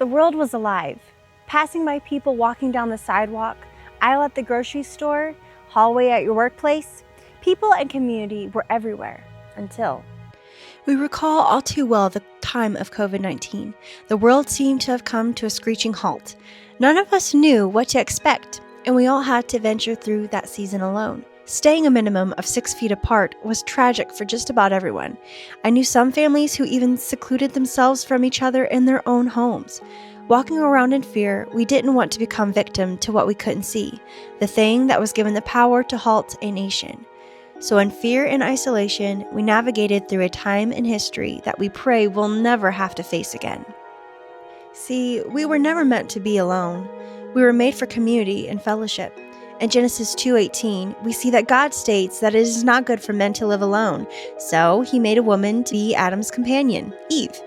The world was alive. Passing by people walking down the sidewalk, aisle at the grocery store, hallway at your workplace, people and community were everywhere until we recall all too well the time of COVID-19. The world seemed to have come to a screeching halt. None of us knew what to expect, and we all had to venture through that season alone. Staying a minimum of 6 feet apart was tragic for just about everyone. I knew some families who even secluded themselves from each other in their own homes. Walking around in fear, we didn't want to become victim to what we couldn't see, the thing that was given the power to halt a nation. So in fear and isolation, we navigated through a time in history that we pray we'll never have to face again. See, we were never meant to be alone. We were made for community and fellowship. In Genesis 2:18, we see that God states that it is not good for men to live alone, so he made a woman to be Adam's companion, Eve.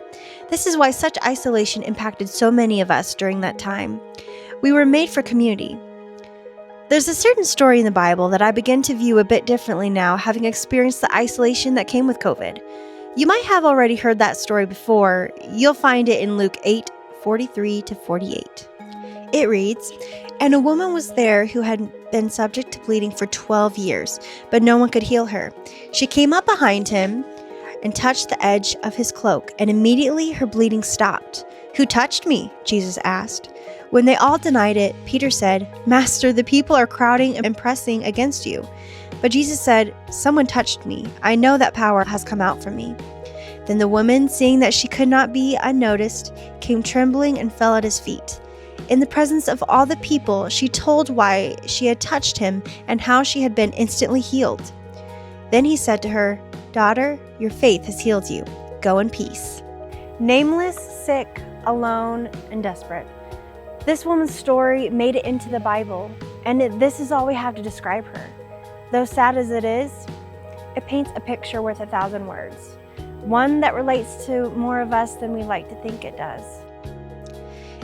This is why such isolation impacted so many of us during that time. We were made for community. There's a certain story in the Bible that I begin to view a bit differently now, having experienced the isolation that came with COVID. You might have already heard that story before. You'll find it in Luke 8:43-48. It reads, "And a woman was there who had been subject to bleeding for 12 years, but no one could heal her. She came up behind him and touched the edge of his cloak, and immediately her bleeding stopped. 'Who touched me?' Jesus asked. When they all denied it, Peter said, 'Master, the people are crowding and pressing against you.' But Jesus said, 'Someone touched me. I know that power has come out from me.' Then the woman, seeing that she could not be unnoticed, came trembling and fell at his feet. In the presence of all the people, she told why she had touched him and how she had been instantly healed. Then he said to her, 'Daughter, your faith has healed you. Go in peace.'" Nameless, sick, alone, and desperate. This woman's story made it into the Bible, and this is all we have to describe her. Though sad as it is, it paints a picture worth 1,000 words, one that relates to more of us than we like to think it does.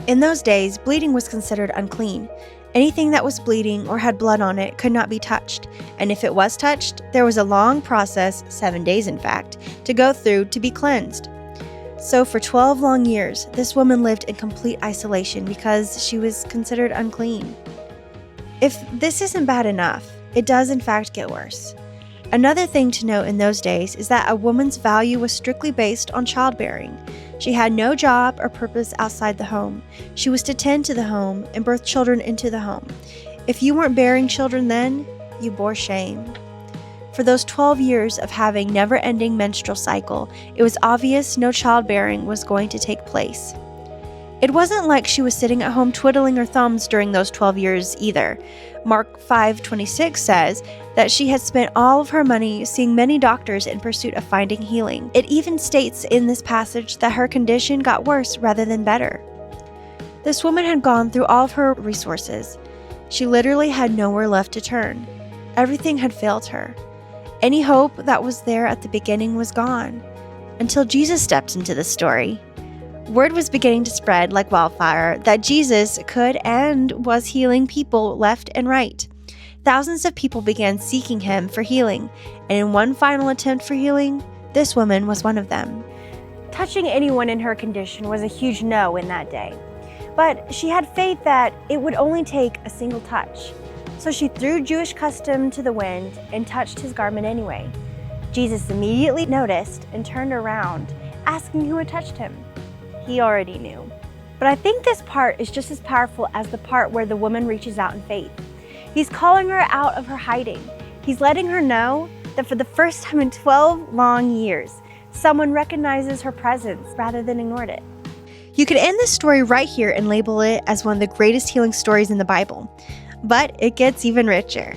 In those days, bleeding was considered unclean. Anything that was bleeding or had blood on it could not be touched, and if it was touched, there was a long process, 7 days in fact, to go through to be cleansed. So for 12 long years, this woman lived in complete isolation because she was considered unclean. If this isn't bad enough, it does in fact get worse. Another thing to note in those days is that a woman's value was strictly based on childbearing. She had no job or purpose outside the home. She was to tend to the home and birth children into the home. If you weren't bearing children then, you bore shame. For those 12 years of having never-ending menstrual cycle, it was obvious no childbearing was going to take place. It wasn't like she was sitting at home twiddling her thumbs during those 12 years either. Mark 5:26 says that she had spent all of her money seeing many doctors in pursuit of finding healing. It even states in this passage that her condition got worse rather than better. This woman had gone through all of her resources. She literally had nowhere left to turn. Everything had failed her. Any hope that was there at the beginning was gone, until Jesus stepped into the story. Word was beginning to spread like wildfire that Jesus could and was healing people left and right. Thousands of people began seeking him for healing, and in one final attempt for healing, this woman was one of them. Touching anyone in her condition was a huge no in that day, but she had faith that it would only take a single touch. So she threw Jewish custom to the wind and touched his garment anyway. Jesus immediately noticed and turned around, asking who had touched him. He already knew. But I think this part is just as powerful as the part where the woman reaches out in faith. He's calling her out of her hiding. He's letting her know that for the first time in 12 long years, someone recognizes her presence rather than ignored it. You could end this story right here and label it as one of the greatest healing stories in the Bible. But it gets even richer.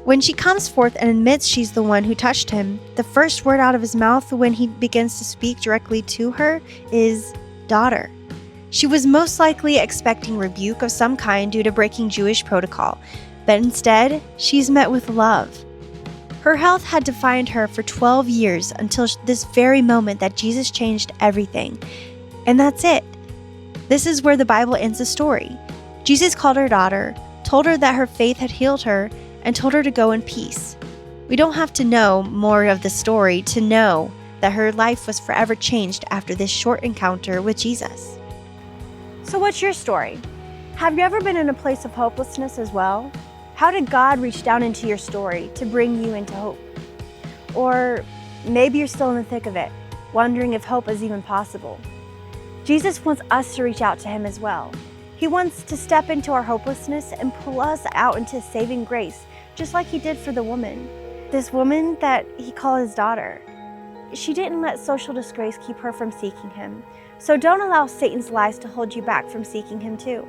When she comes forth and admits she's the one who touched him, the first word out of his mouth when he begins to speak directly to her is, "Daughter." She was most likely expecting rebuke of some kind due to breaking Jewish protocol, but instead, she's met with love. Her health had defined her for 12 years until this very moment that Jesus changed everything. And that's it. This is where the Bible ends the story. Jesus called her daughter, told her that her faith had healed her, and told her to go in peace. We don't have to know more of the story to know that her life was forever changed after this short encounter with Jesus. So what's your story? Have you ever been in a place of hopelessness as well? How did God reach down into your story to bring you into hope? Or maybe you're still in the thick of it, wondering if hope is even possible. Jesus wants us to reach out to him as well. He wants to step into our hopelessness and pull us out into saving grace, just like he did for the woman. This woman that he called his daughter. She didn't let social disgrace keep her from seeking him. So don't allow Satan's lies to hold you back from seeking him too.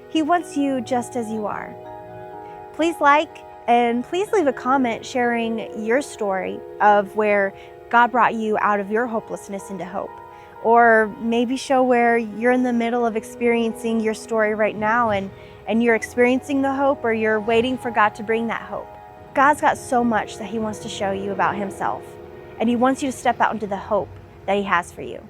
He wants you just as you are. Please like and please leave a comment sharing your story of where God brought you out of your hopelessness into hope. Or maybe show where you're in the middle of experiencing your story right now and you're experiencing the hope, or you're waiting for God to bring that hope. God's got so much that he wants to show you about himself, and he wants you to step out into the hope that he has for you.